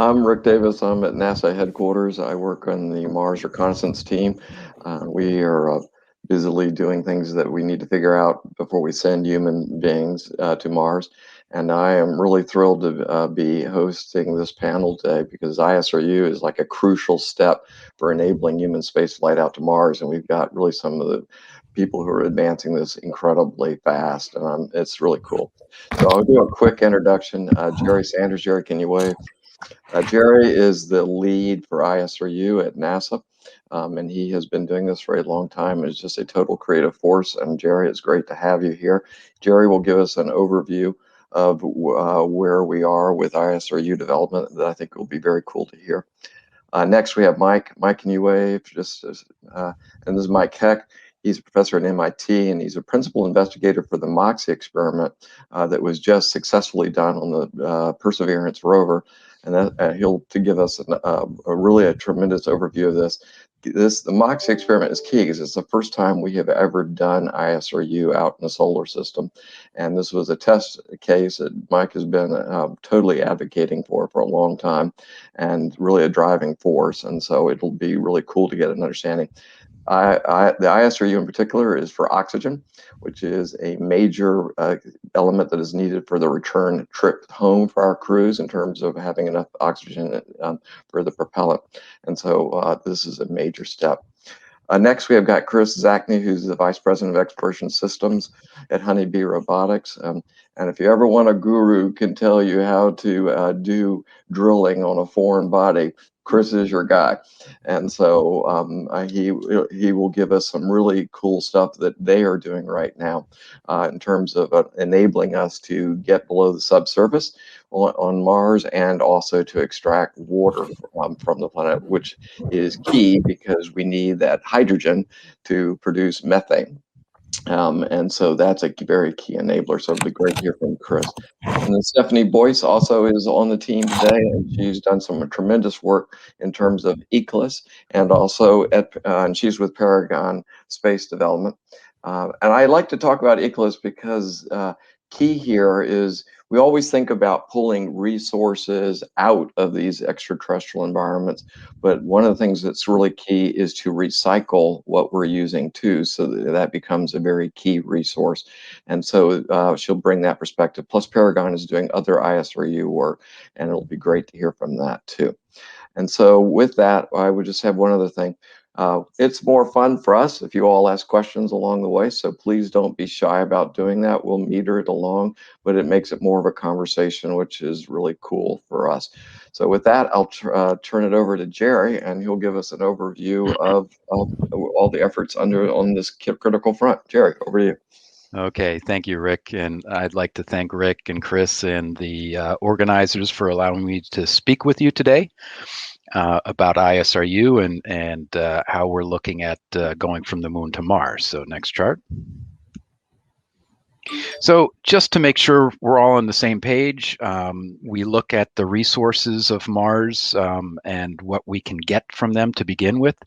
I'm Rick Davis. I'm at NASA headquarters. I work on the Mars reconnaissance team. We are busily doing things that we need to figure out before we send human beings to Mars. And I am really thrilled to be hosting this panel today because ISRU is like a crucial step for enabling human spaceflight out to Mars. And we've got really some of the people who are advancing this incredibly fast. And it's really cool. So I'll do a quick introduction. Gerry Sanders. Gerry, can you wave? Gerry is the lead for ISRU at NASA, and he has been doing this for a long time. It's just a total creative force, and Gerry, it's great to have you here. Gerry will give us an overview of where we are with ISRU development that I think will be very cool to hear. Next, we have Mike. Mike, can you wave? And this is Mike Hecht. He's a professor at MIT, and he's a principal investigator for the Moxie experiment that was just successfully done on the Perseverance rover. And he'll to give us really a tremendous overview of this. The Moxie experiment is key because it's the first time we have ever done ISRU out in the solar system. And this was a test case that Mike has been totally advocating for a long time and really a driving force. And so it'll be really cool to get an understanding. The ISRU in particular is for oxygen, which is a major element that is needed for the return trip home for our crews in terms of having enough oxygen for the propellant. And so this is a major step. Next, we have got Kris Zacny, who's the Vice President of Exploration Systems at Honeybee Robotics. And if you ever want a guru who can tell you how to do drilling on a foreign body, Kris is your guy. And so he will give us some really cool stuff that they are doing right now in terms of enabling us to get below the subsurface on Mars and also to extract water from the planet, which is key because we need that hydrogen to produce methane. And so that's a very key enabler. So it'll be great to hear from Kris. And then Stephanie Boyce also is on the team today, and she's done some tremendous work in terms of ECLIS and also and she's with Paragon Space Development. And I like to talk about ECLIS because key here is we always think about pulling resources out of these extraterrestrial environments, but one of the things that's really key is to recycle what we're using too, so that becomes a very key resource. And so she'll bring that perspective. Plus Paragon is doing other ISRU work, and it'll be great to hear from that too. And so with that, I would just have one other thing. It's more fun for us if you all ask questions along the way, so please don't be shy about doing that. We'll meter it along, but it makes it more of a conversation, which is really cool for us. So with that, I'll turn it over to Gerry, and he'll give us an overview of all the efforts on this critical front. Gerry, over to you. Okay, thank you, Rick. And I'd like to thank Rick and Kris and the organizers for allowing me to speak with you today about ISRU and how we're looking at going from the moon to Mars. So next chart. So just to make sure we're all on the same page, we look at the resources of Mars and what we can get from them to begin with.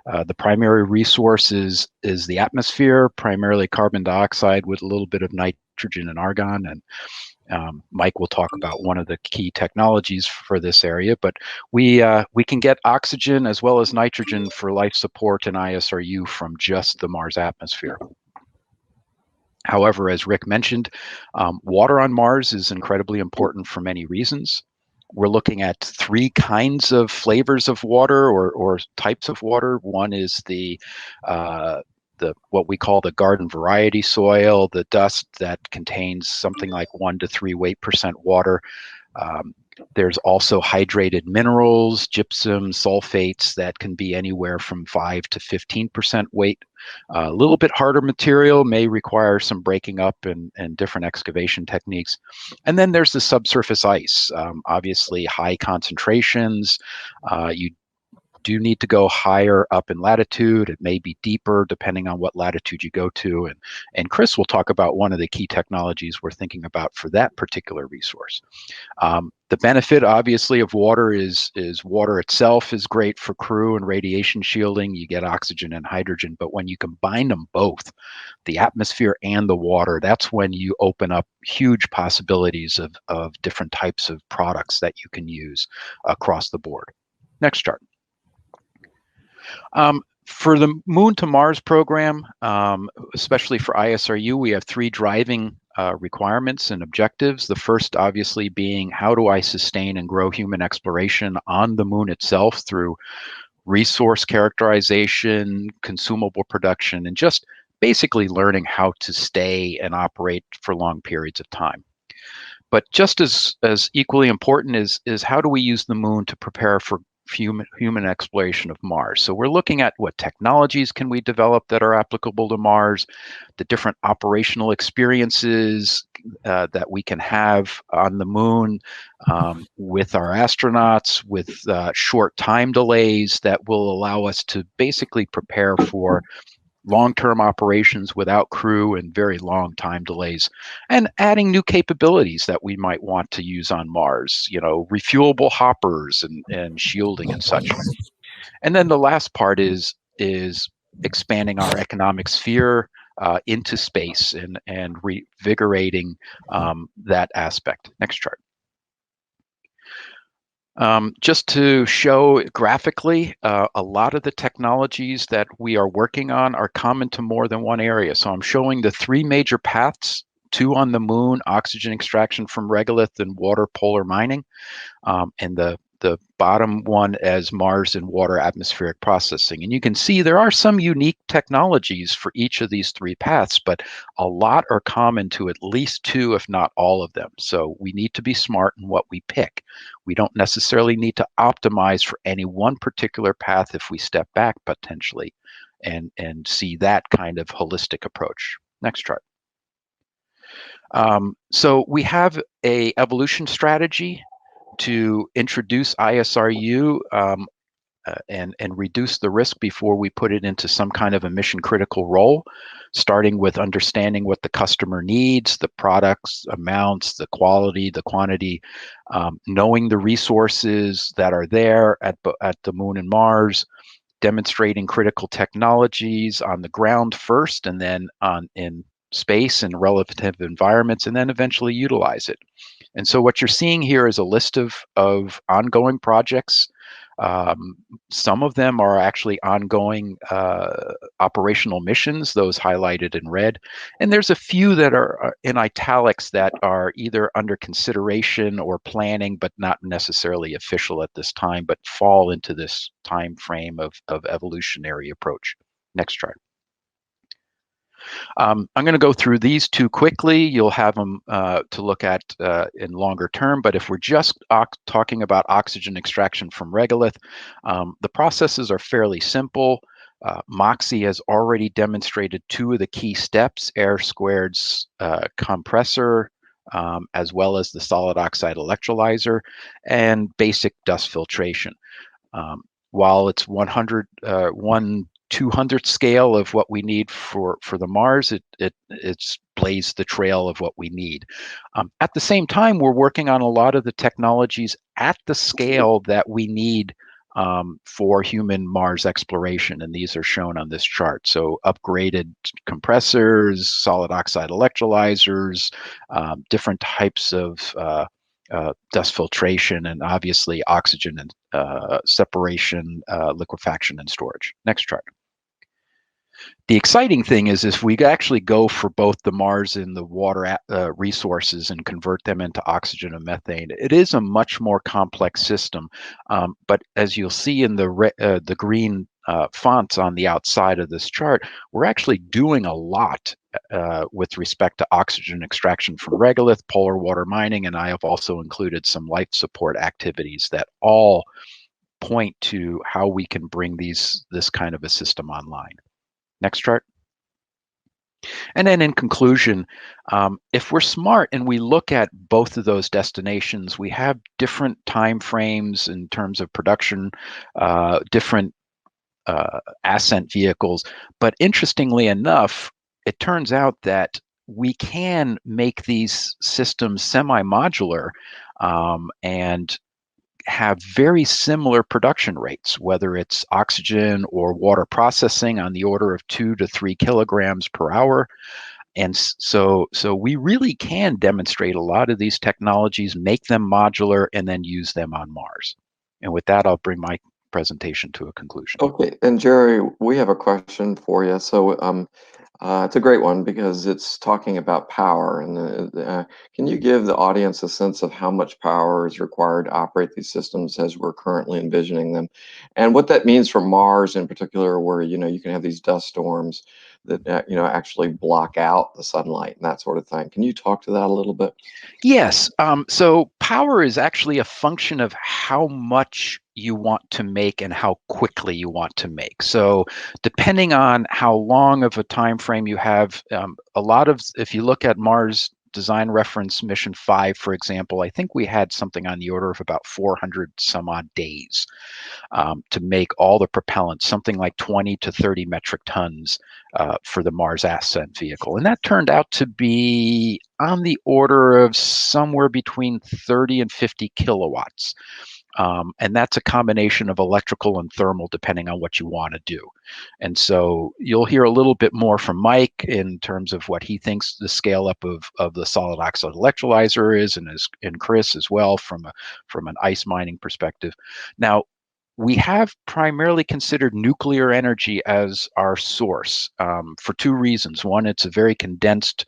The primary resource is the atmosphere, primarily carbon dioxide with a little bit of nitrogen and argon. And Mike will talk about one of the key technologies for this area, but we can get oxygen as well as nitrogen for life support and ISRU from just the Mars atmosphere. However, as Rick mentioned, water on Mars is incredibly important for many reasons. We're looking at three kinds of flavors of water or types of water. One is the what we call the garden variety soil, the dust that contains something like 1 to 3 weight% water. There's also hydrated minerals, gypsum, sulfates that can be anywhere from 5 to 15% weight. A little bit harder material may require some breaking up and different excavation techniques. And then there's the subsurface ice, obviously high concentrations. You do need to go higher up in latitude. It may be deeper depending on what latitude you go to. And Kris will talk about one of the key technologies we're thinking about for that particular resource. The benefit, obviously, of water is water itself is great for crew and radiation shielding. You get oxygen and hydrogen, but when you combine them both, the atmosphere and the water, that's when you open up huge possibilities of different types of products that you can use across the board. Next chart. For the Moon to Mars program, especially for ISRU, we have 3 driving requirements and objectives. The first, obviously, being how do I sustain and grow human exploration on the moon itself through resource characterization, consumable production, and just basically learning how to stay and operate for long periods of time. But just as equally important is how do we use the moon to prepare for human exploration of Mars. So we're looking at what technologies can we develop that are applicable to Mars, the different operational experiences that we can have on the moon with our astronauts, with short time delays that will allow us to basically prepare for long-term operations without crew and very long time delays, and adding new capabilities that we might want to use on Mars, refuelable hoppers and shielding and such. And then the last part is expanding our economic sphere into space and revigorating that aspect. Next chart. Just to show graphically, a lot of the technologies that we are working on are common to more than one area. So I'm showing the 3 major paths, 2 on the moon, oxygen extraction from regolith and water polar mining, and the bottom one as Mars and water atmospheric processing. And you can see there are some unique technologies for each of these 3 paths, but a lot are common to at least 2, if not all of them. So we need to be smart in what we pick. We don't necessarily need to optimize for any one particular path if we step back potentially and see that kind of holistic approach. Next chart. So we have a evolution strategy to introduce ISRU and reduce the risk before we put it into some kind of a mission critical role, starting with understanding what the customer needs, the products, amounts, the quality, the quantity, knowing the resources that are there at the moon and Mars, demonstrating critical technologies on the ground first, and then in space and relative environments, and then eventually utilize it. And so what you're seeing here is a list of ongoing projects. Some of them are actually ongoing operational missions, those highlighted in red. And there's a few that are in italics that are either under consideration or planning, but not necessarily official at this time, but fall into this time frame of evolutionary approach. Next chart. I'm going to go through these 2 quickly. You'll have them to look at in longer term, but if we're just talking about oxygen extraction from regolith, the processes are fairly simple. Moxie has already demonstrated 2 of the key steps, air squared's compressor, as well as the solid oxide electrolyzer, and basic dust filtration. While it's 1/200th scale of what we need for the Mars, it's blazed the trail of what we need. At the same time, we're working on a lot of the technologies at the scale that we need for human Mars exploration, and these are shown on this chart. So upgraded compressors, solid oxide electrolyzers, different types of dust filtration, and obviously oxygen and separation, liquefaction, and storage. Next chart. The exciting thing is if we actually go for both the Mars and the water resources and convert them into oxygen and methane, it is a much more complex system. But as you'll see in the green fonts on the outside of this chart, we're actually doing a lot with respect to oxygen extraction from regolith, polar water mining, and I have also included some life support activities that all point to how we can bring this kind of a system online. Next chart. And then in conclusion, if we're smart and we look at both of those destinations, we have different time frames in terms of production, different ascent vehicles. But interestingly enough, it turns out that we can make these systems semi-modular and have very similar production rates, whether it's oxygen or water processing on the order of 2 to 3 kilograms per hour. And so we really can demonstrate a lot of these technologies, make them modular, and then use them on Mars. And with that, I'll bring my presentation to a conclusion. Okay, and Gerry, we have a question for you. So, it's a great one because it's talking about power. And can you give the audience a sense of how much power is required to operate these systems as we're currently envisioning them, and what that means for Mars in particular, where you can have these dust storms that actually block out the sunlight and that sort of thing. Can you talk to that a little bit? Yes. So power is actually a function of how much you want to make and how quickly you want to make. So depending on how long of a time frame you have, if you look at Mars Design Reference Mission 5, for example, I think we had something on the order of about 400 some odd days to make all the propellant, something like 20 to 30 metric tons for the Mars ascent vehicle. And that turned out to be on the order of somewhere between 30 and 50 kilowatts. And that's a combination of electrical and thermal, depending on what you want to do. And so you'll hear a little bit more from Mike in terms of what he thinks the scale up of the solid oxide electrolyzer is, and Kris as well from an ice mining perspective. Now, we have primarily considered nuclear energy as our source for two reasons. One, it's a very condensed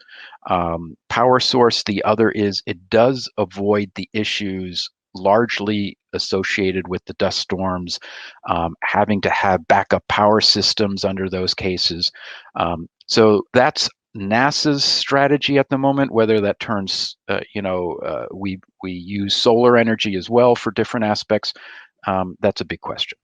power source. The other is it does avoid the issues largely associated with the dust storms, having to have backup power systems under those cases. So that's NASA's strategy at the moment. Whether that turns, we use solar energy as well for different aspects. That's a big question.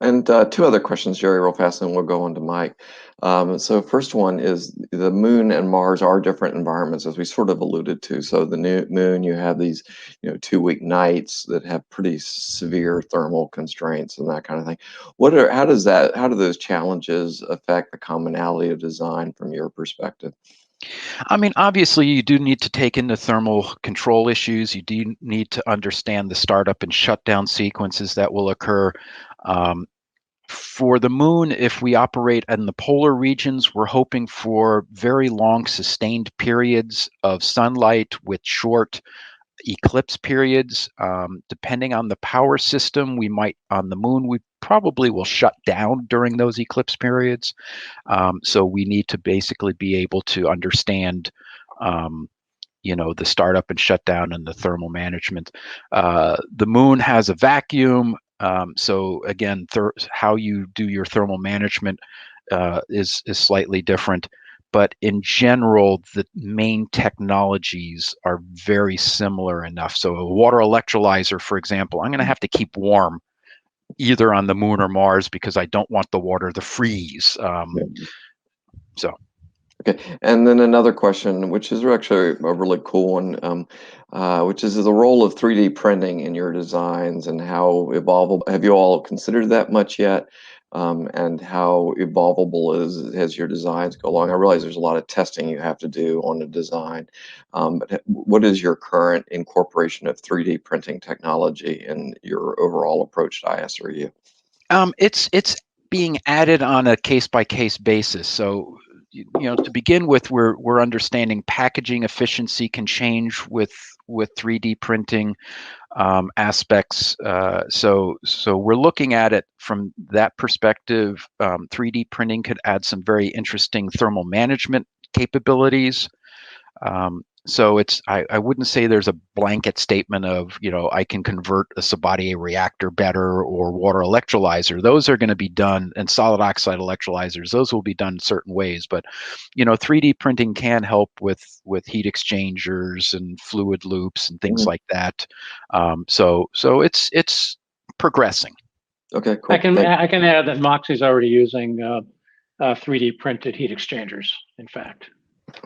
And two other questions, Gerry, real fast, and we'll go on to Mike. So first one is the moon and Mars are different environments, as we sort of alluded to. So the moon, you have these, 2-week nights that have pretty severe thermal constraints and that kind of thing. How do those challenges affect the commonality of design from your perspective? I mean, obviously, you do need to take into thermal control issues. You do need to understand the startup and shutdown sequences that will occur. For the moon, if we operate in the polar regions, we're hoping for very long sustained periods of sunlight with short eclipse periods. Depending on the power system, on the moon, we probably will shut down during those eclipse periods. So we need to basically be able to understand the startup and shutdown and the thermal management. The moon has a vacuum. So again, how you do your thermal management is slightly different. But in general, the main technologies are very similar enough. So a water electrolyzer, for example, I'm going to have to keep warm either on the moon or Mars because I don't want the water to freeze. So. Okay, and then another question, which is actually a really cool one, which is the role of 3D printing in your designs and how evolvable. Have you all considered that much yet? And how evolvable as your designs go along? I realize there's a lot of testing you have to do on a design, but what is your current incorporation of 3D printing technology in your overall approach to IS3U? It's being added on a case-by-case basis. So, to begin with, we're understanding packaging efficiency can change with 3D printing aspects. So we're looking at it from that perspective. 3D printing could add some very interesting thermal management capabilities. So I wouldn't say there's a blanket statement of, I can convert a Sabatier reactor better or water electrolyzer. Those are going to be done, and solid oxide electrolyzers, those will be done certain ways. But, 3D printing can help with heat exchangers and fluid loops and things like that. So it's progressing. Okay, cool. I can add that Moxie's already using 3D printed heat exchangers, in fact.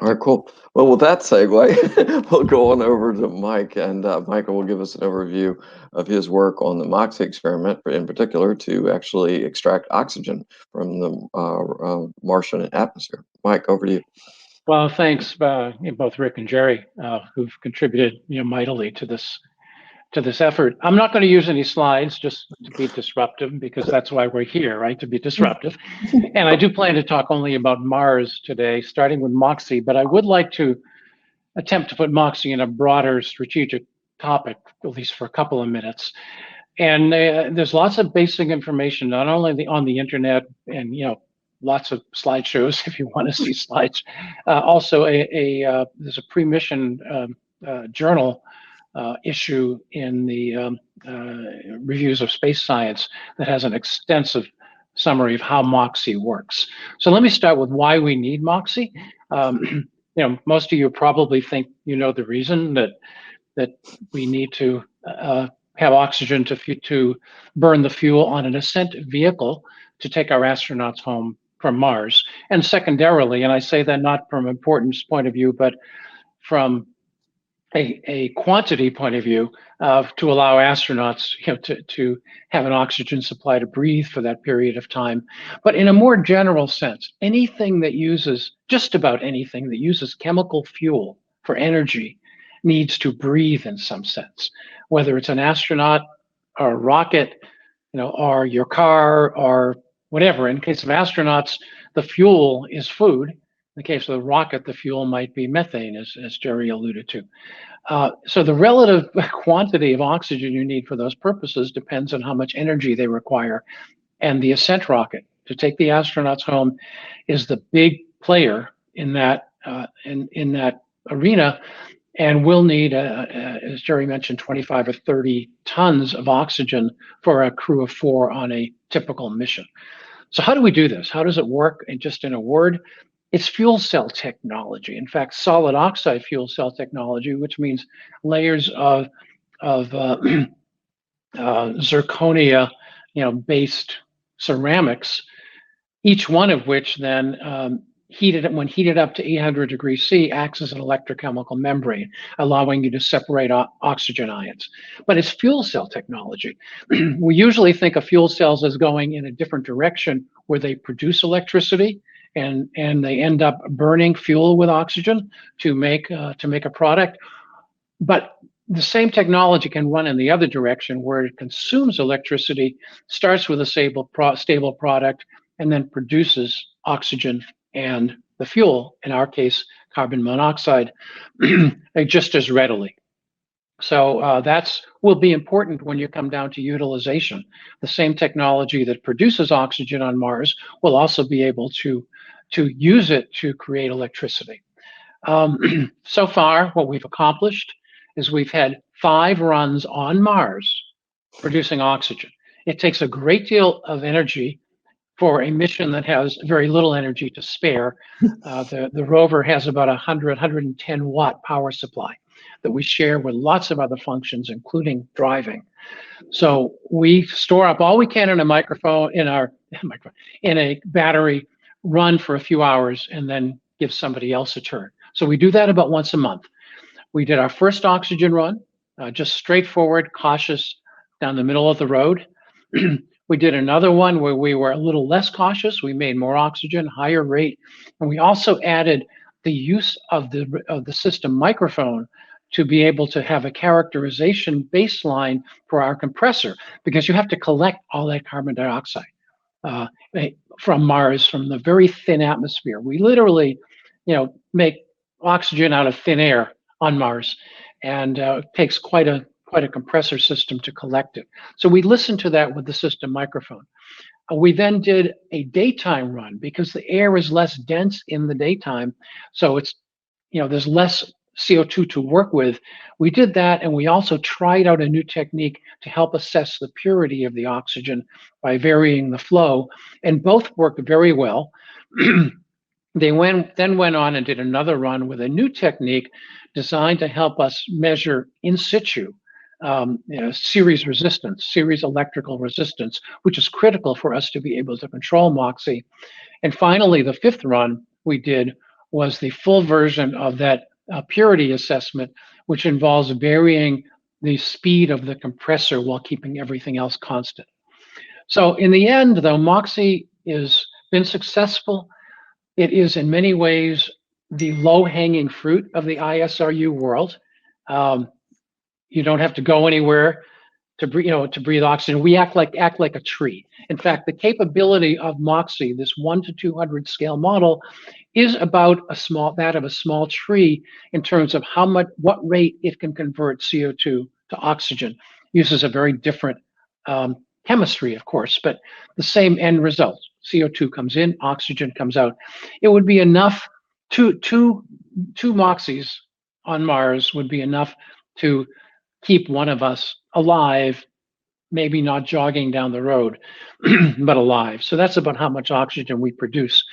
All right, cool. Well, with that segue, we'll go on over to Mike, and Michael will give us an overview of his work on the Moxie experiment, in particular, to actually extract oxygen from the Martian atmosphere. Mike, over to you. Well, thanks, both Rick and Gerry, who've contributed mightily to this effort. I'm not going to use any slides just to be disruptive, because that's why we're here, right? To be disruptive. And I do plan to talk only about Mars today, starting with Moxie, but I would like to attempt to put Moxie in a broader strategic topic, at least for a couple of minutes. And there's lots of basic information, not only on the internet, and lots of slideshows if you want to see slides. Also, there's a pre-mission journal issue in the Reviews of Space Science that has an extensive summary of how Moxie works. So let me start with why we need Moxie. Most of you probably think the reason that we need to have oxygen to burn the fuel on an ascent vehicle to take our astronauts home from Mars. And secondarily, and I say that not from importance point of view, but from a quantity point of view, to allow astronauts to have an oxygen supply to breathe for that period of time. But in a more general sense, just about anything that uses chemical fuel for energy needs to breathe in some sense, whether it's an astronaut or a rocket, or your car or whatever. In case of astronauts, the fuel is food. In the case of the rocket, the fuel might be methane, as Gerry alluded to. So the relative quantity of oxygen you need for those purposes depends on how much energy they require. And the ascent rocket to take the astronauts home is the big player in that in that arena, and we'll need, as Gerry mentioned, 25 or 30 tons of oxygen for a crew of 4 on a typical mission. So how do we do this? How does it work? And just in a word, it's fuel cell technology. In fact, solid oxide fuel cell technology, which means layers of zirconia, based ceramics, each one of which then when heated up to 800 degrees C, acts as an electrochemical membrane, allowing you to separate oxygen ions. But it's fuel cell technology. We usually think of fuel cells as going in a different direction, where they produce electricity and they end up burning fuel with oxygen to make a product. But the same technology can run in the other direction, where it consumes electricity, starts with a stable product, and then produces oxygen and the fuel, in our case, carbon monoxide, just as readily. So that's will be important when you come down to utilization. The same technology that produces oxygen on Mars will also be able to use it to create electricity. So far, what we've accomplished is we've had 5 runs on Mars producing oxygen. It takes a great deal of energy for a mission that has very little energy to spare. The rover has about 110 watt power supply that we share with lots of other functions, including driving. So we store up all we can in a in a battery, run for a few hours, and then give somebody else a turn. So we do that about once a month. We did our first oxygen run, just straightforward, cautious, down the middle of the road. We did another one where we were a little less cautious. We made more oxygen, higher rate, and we also added the use of the system microphone to be able to have a characterization baseline for our compressor, because you have to collect all that carbon dioxide from Mars, from the very thin atmosphere. We literally, make oxygen out of thin air on Mars, and it takes quite a compressor system to collect it. So we listened to that with the system microphone. We then did a daytime run, because the air is less dense in the daytime, so it's, there's less CO2 to work with. We did that, and we also tried out a new technique to help assess the purity of the oxygen by varying the flow, and both worked very well. They then went on and did another run with a new technique designed to help us measure in situ series resistance, series electrical resistance, which is critical for us to be able to control Moxie. And finally, the 5th run we did was the full version of that purity assessment, which involves varying the speed of the compressor while keeping everything else constant. So in the end, though, Moxie has been successful. It is in many ways the low-hanging fruit of the ISRU world. You don't have to go anywhere to breathe oxygen. We act like a tree. In fact, the capability of Moxie, this 1 to 200 scale model, is about that of a small tree in terms of what rate it can convert CO2 to oxygen. Uses a very different chemistry, of course, but the same end result. CO2 comes in, oxygen comes out. It would be enough. Two Moxies on Mars would be enough to keep one of us alive, maybe not jogging down the road, but alive. So that's about how much oxygen we produce.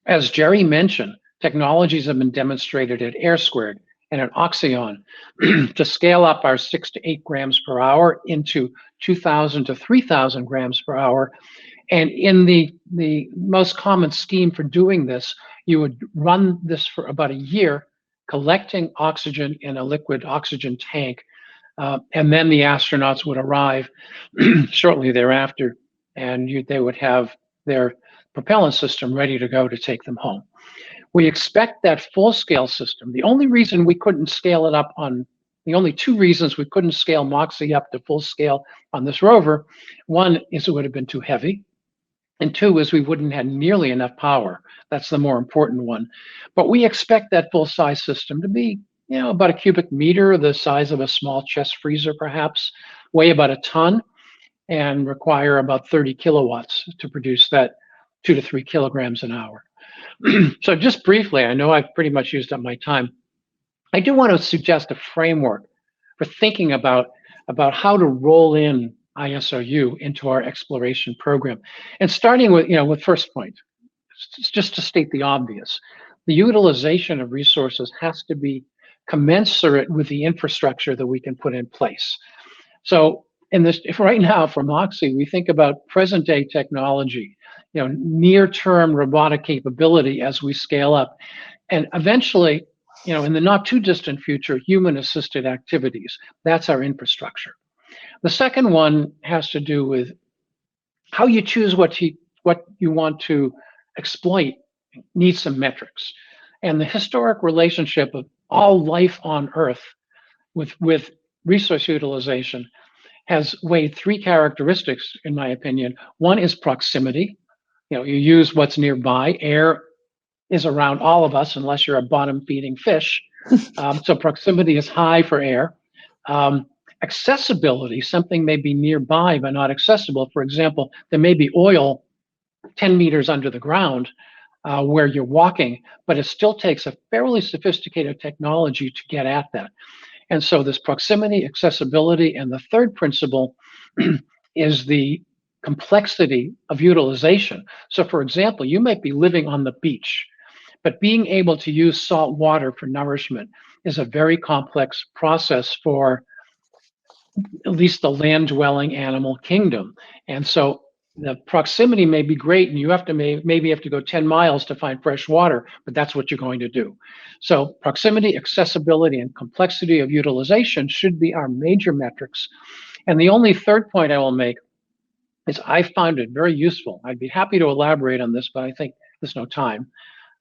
As Gerry mentioned, technologies have been demonstrated at Air Squared and at Oxyon to scale up our 6 to 8 grams per hour into 2,000 to 3,000 grams per hour. And in the most common scheme for doing this, you would run this for about a year, collecting oxygen in a liquid oxygen tank. And then the astronauts would arrive shortly thereafter, and they would have their propellant system ready to go to take them home. We expect that full-scale system. The only reason we couldn't scale it up the only two reasons we couldn't scale Moxie up to full scale on this rover, one is it would have been too heavy, and two is we wouldn't have nearly enough power. That's the more important one. But we expect that full-size system to be, about a cubic meter, the size of a small chest freezer perhaps, weigh about a ton, and require about 30 kilowatts to produce that 2 to 3 kilograms an hour. So just briefly, I know I've pretty much used up my time. I do want to suggest a framework for thinking about how to roll in ISRU into our exploration program. And starting with first point, just to state the obvious, the utilization of resources has to be commensurate with the infrastructure that we can put in place. So if right now for Moxie, we think about present day technology, near-term robotic capability as we scale up, and eventually, in the not too distant future, human-assisted activities. That's our infrastructure. The second one has to do with how you choose what you want to exploit needs some metrics. And the historic relationship of all life on Earth with resource utilization has weighed three characteristics, in my opinion. One is proximity. You use what's nearby. Air is around all of us unless you're a bottom-feeding fish. So proximity is high for air. Accessibility, something may be nearby but not accessible. For example, there may be oil 10 meters under the ground where you're walking, but it still takes a fairly sophisticated technology to get at that. And so this proximity, accessibility, and the third principle is the complexity of utilization. So for example, you might be living on the beach, but being able to use salt water for nourishment is a very complex process for at least the land-dwelling animal kingdom. And so the proximity may be great, and you have to maybe have to go 10 miles to find fresh water, but that's what you're going to do. So proximity, accessibility, and complexity of utilization should be our major metrics. And the only third point I will make is I found it very useful. I'd be happy to elaborate on this, but I think there's no time.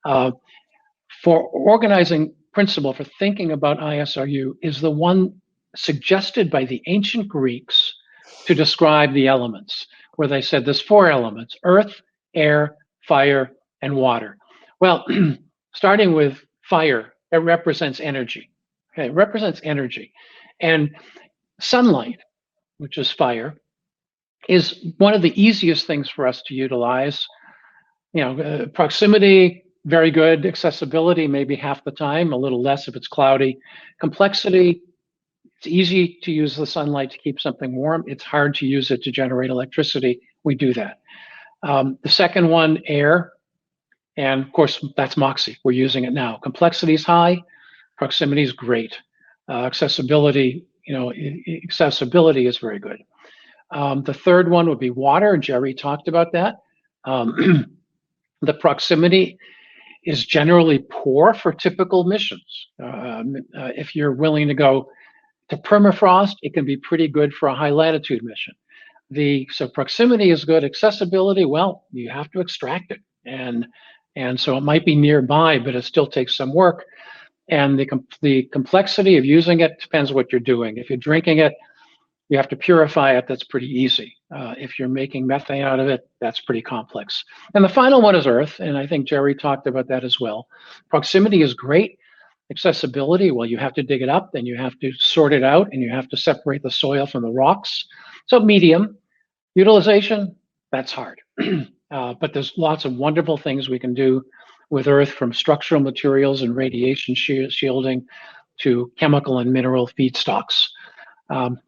For organizing principle for thinking about ISRU is the one suggested by the ancient Greeks to describe the elements, where they said there's 4 elements: earth, air, fire, and water. Well, starting with fire, it represents energy. Okay, it represents energy. And sunlight, which is fire, is one of the easiest things for us to utilize. Proximity, very good. Accessibility, maybe half the time, a little less if it's cloudy. Complexity, it's easy to use the sunlight to keep something warm. It's hard to use it to generate electricity. We do that. The second one, air. And of course, that's Moxie. We're using it now. Complexity is high. Proximity is great. Accessibility, accessibility is very good. The third one would be water. Gerry talked about that. The proximity is generally poor for typical missions. If you're willing to go to permafrost, it can be pretty good for a high latitude mission. So proximity is good. Accessibility, well, you have to extract it, and so it might be nearby, but it still takes some work. And the complexity of using it depends what you're doing. If you're drinking it, you have to purify it. That's pretty easy. If you're making methane out of it, that's pretty complex. And the final one is Earth, and I think Gerry talked about that as well. Proximity is great. Accessibility, well, you have to dig it up, then you have to sort it out, and you have to separate the soil from the rocks. So medium. Utilization, that's hard. But there's lots of wonderful things we can do with Earth, from structural materials and radiation shielding to chemical and mineral feedstocks.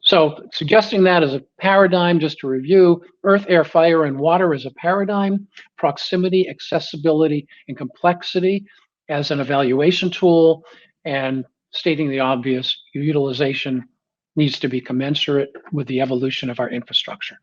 So suggesting that as a paradigm, just to review, Earth, air, fire, and water is a paradigm, proximity, accessibility, and complexity as an evaluation tool, and stating the obvious, utilization needs to be commensurate with the evolution of our infrastructure.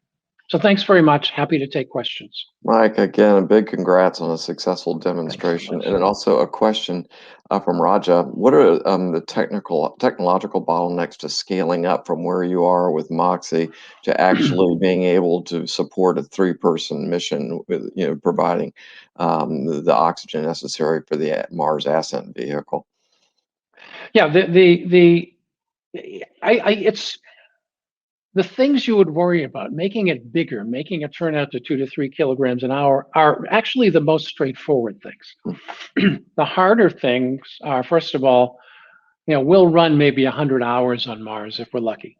So thanks very much. Happy to take questions. Mike, again, a big congrats on a successful demonstration. And then also a question from Raja. What are the technological bottlenecks to scaling up from where you are with Moxie to actually being able to support a 3-person mission with, providing the oxygen necessary for the Mars ascent vehicle? Yeah, it's the things you would worry about, making it bigger, making it turn out to 2 to 3 kilograms an hour, are actually the most straightforward things. The harder things are, first of all, we'll run maybe 100 hours on Mars if we're lucky,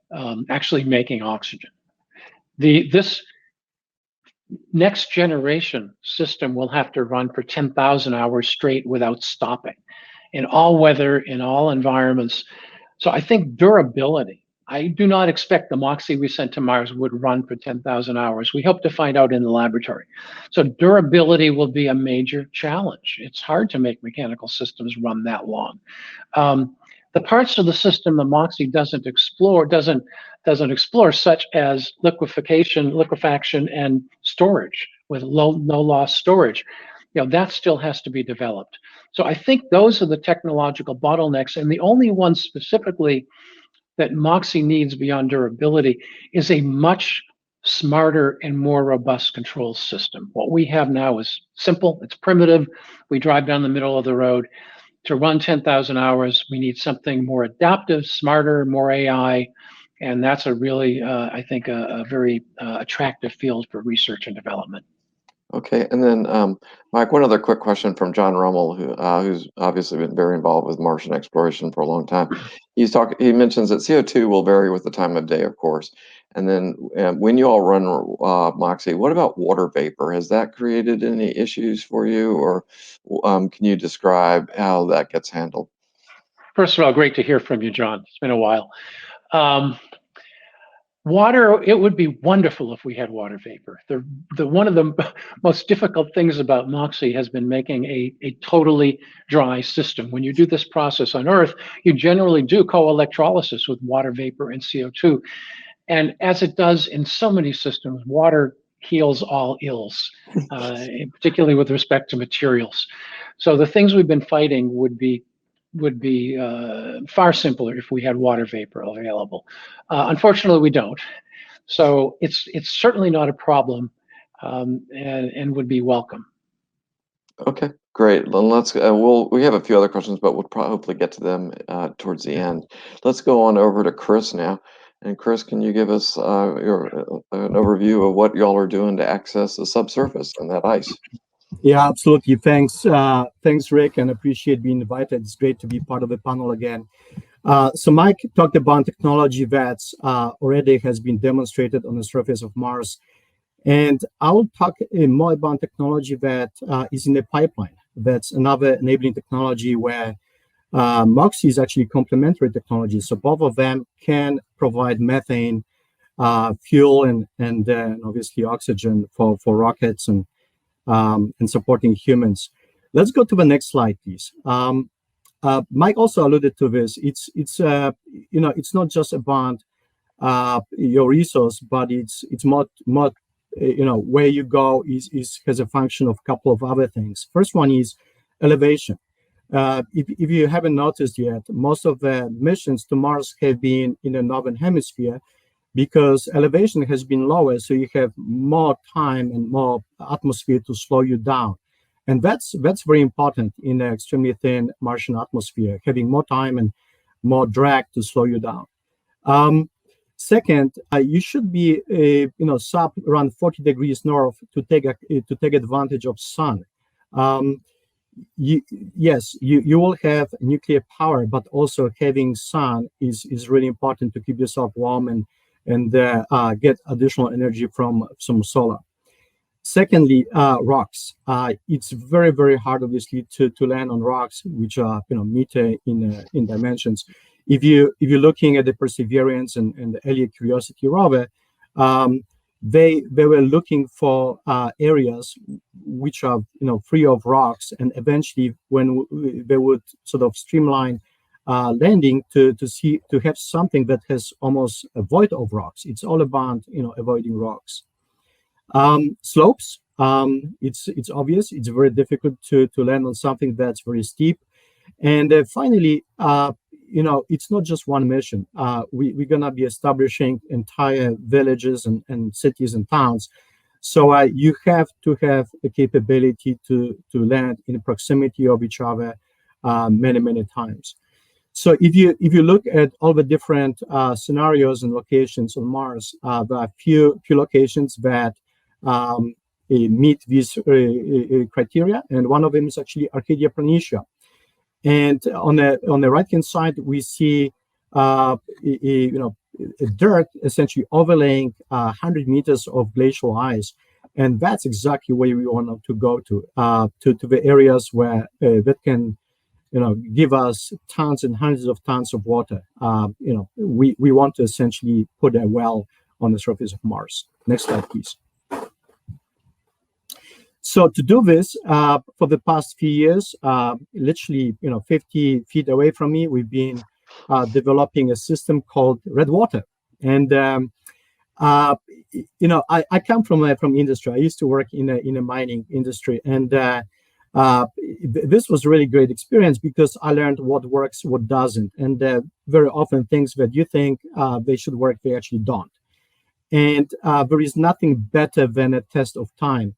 actually making oxygen. This next generation system will have to run for 10,000 hours straight without stopping, in all weather, in all environments. So I think durability. I do not expect the Moxie we sent to Mars would run for 10,000 hours. We hope to find out in the laboratory. So durability will be a major challenge. It's hard to make mechanical systems run that long. The parts of the system the Moxie doesn't explore, such as liquefaction, and storage with no loss storage. That still has to be developed. So I think those are the technological bottlenecks, and the only one specifically that Moxie needs beyond durability is a much smarter and more robust control system. What we have now is simple, it's primitive. We drive down the middle of the road. To run 10,000 hours, we need something more adaptive, smarter, more AI, and that's a really, I think, a very attractive field for research and development. Okay, and then Mike, one other quick question from John Rummel, who's obviously been very involved with Martian exploration for a long time. He mentions that CO2 will vary with the time of day, of course. And then when you all run Moxie, what about water vapor? Has that created any issues for you, or can you describe how that gets handled? First of all, great to hear from you, John. It's been a while. Water, it would be wonderful if we had water vapor. One of the most difficult things about Moxie has been making a totally dry system. When you do this process on Earth, you generally do co-electrolysis with water vapor and CO2. And as it does in so many systems, water heals all ills, particularly with respect to materials. So the things we've been fighting would be far simpler if we had water vapor available. Unfortunately, we don't. So it's certainly not a problem, and would be welcome. Okay, great. Then let's we have a few other questions, but we'll probably get to them towards the end. Let's go on over to Kris now. And Kris, can you give us an overview of what y'all are doing to access the subsurface and that ice? Yeah, absolutely. Thanks, Rick, and appreciate being invited. It's great to be part of the panel again. So Mike talked about technology that already has been demonstrated on the surface of Mars. And I will talk more about technology that is in the pipeline. That's another enabling technology where Moxie is actually complementary technology. So both of them can provide methane, fuel, and obviously oxygen for rockets and supporting humans. Let's go to the next slide, please. Mike also alluded to this. It's not just about your resource, but it's more where you go is as a function of a couple of other things. First one is elevation. If you haven't noticed yet, most of the missions to Mars have been in the northern hemisphere because elevation has been lower, so you have more time and more atmosphere to slow you down. And that's very important in the extremely thin Martian atmosphere, having more time and more drag to slow you down. Second, you should be sub around 40 degrees north to take advantage of sun. You will have nuclear power, but also having sun is really important to keep yourself warm and get additional energy from some solar. Secondly, rocks. It's very, very hard, obviously, to land on rocks, which are meter in dimensions. If you're looking at the Perseverance and the earlier Curiosity rover, they were looking for areas which are free of rocks, and eventually when they would sort of streamline landing to have something that has almost a void of rocks. It's all about avoiding rocks. Slopes. It's obvious. It's very difficult to land on something that's very steep. And finally, it's not just one mission. We're gonna be establishing entire villages and cities and towns. So you have to have the capability to land in proximity of each other many times. So if you look at all the different scenarios and locations on Mars, there are few locations that meet these criteria, and one of them is actually Arcadia Planitia. And on the right hand side, we see dirt essentially overlaying 100 meters of glacial ice, and that's exactly where we want to go to the areas where that can give us tons and hundreds of tons of water. We want to essentially put a well on the surface of Mars. Next slide, please. So to do this, for the past few years, literally 50 feet away from me, we've been developing a system called Redwater. And I come from industry. I used to work in a mining industry, and this was a really great experience because I learned what works, what doesn't, and very often things that you think they should work, they actually don't. And there is nothing better than a test of time.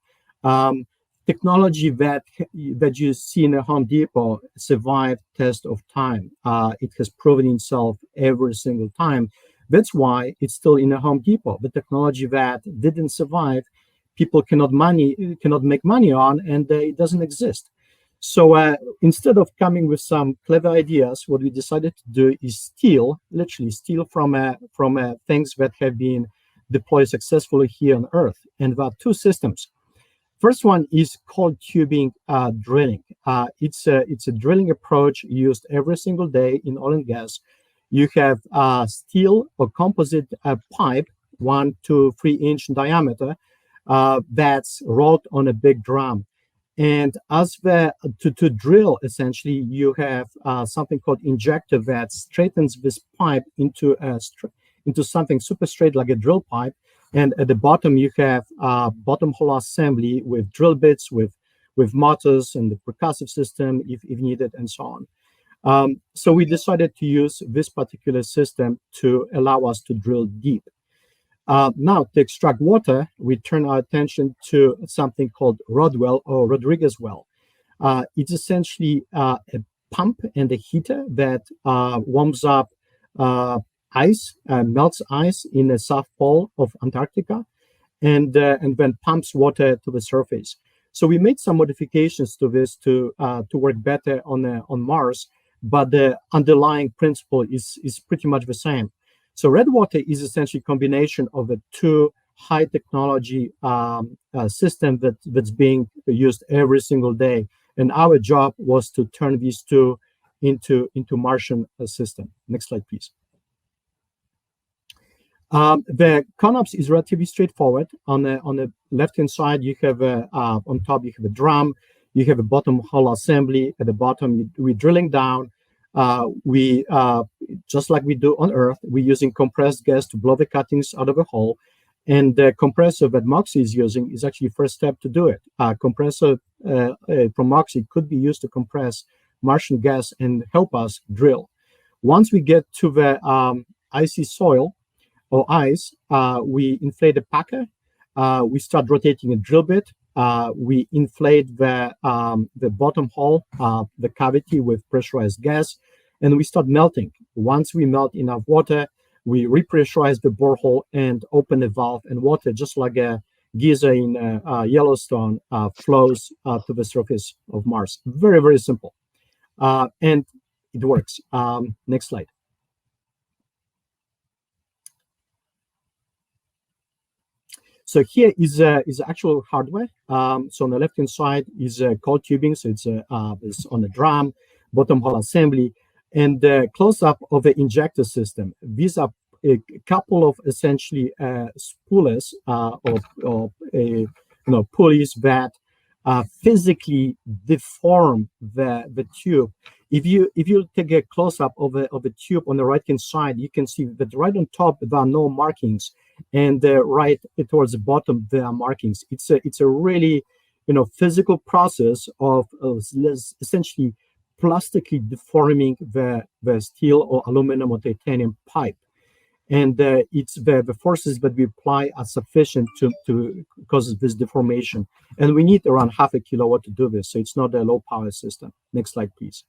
Technology that you see in a Home Depot survived test of time. It has proven itself every single time. That's why it's still in a Home Depot. The technology that didn't survive, people cannot make money on, and it doesn't exist. So instead of coming with some clever ideas, what we decided to do is literally steal from things that have been deployed successfully here on Earth. And there are two systems. First one is cold tubing drilling. It's a drilling approach used every single day in oil and gas. You have steel or composite pipe, 1 to 3 inch diameter, that's rolled on a big drum. And to drill, essentially, you have something called injector that straightens this pipe into something super straight like a drill pipe. And at the bottom, you have bottom hole assembly with drill bits, with motors and the percussive system if needed, and so on. So we decided to use this particular system to allow us to drill deep. Now, to extract water, we turn our attention to something called Rodwell or Rodriguez well. It's essentially a pump and a heater that warms up ice, melts ice in the South Pole of Antarctica, and then pumps water to the surface. So we made some modifications to this to work better on Mars, but the underlying principle is pretty much the same. So Redwater is essentially a combination of the two high technology system that's being used every single day, and our job was to turn these two into Martian system. Next slide, please. The Conups is relatively straightforward. On the left-hand side, you have on top you have a drum, you have a bottom hole assembly. At the bottom, we're drilling down. We just like we do on Earth, we're using compressed gas to blow the cuttings out of a hole, And the compressor that Moxie is using is actually first step to do it. Compressor from Moxie could be used to compress Martian gas and help us drill. Once we get to the icy soil or ice, we inflate the packer. We start rotating a drill bit. We inflate the bottom hole, the cavity with pressurized gas, and we start melting. Once we melt enough water, we repressurize the borehole and open the valve, and water, just like a geyser in Yellowstone, flows to the surface of Mars. Very, very simple. And it works. Next slide. So here is actual hardware. So on the left-hand side is cold tubing. So it's on the drum, bottom hole assembly, and the close-up of the injector system. These are a couple of essentially spoolers of pulleys that physically deform the tube. If you take a close-up of a tube on the right-hand side, you can see that right on top there are no markings, and right towards the bottom there are markings. It's a really physical process of essentially plastically deforming the steel or aluminum or titanium pipe. And it's the forces that we apply are sufficient to cause this deformation. And we need around 0.5 kilowatt to do this, so it's not a low power system. Next slide, please.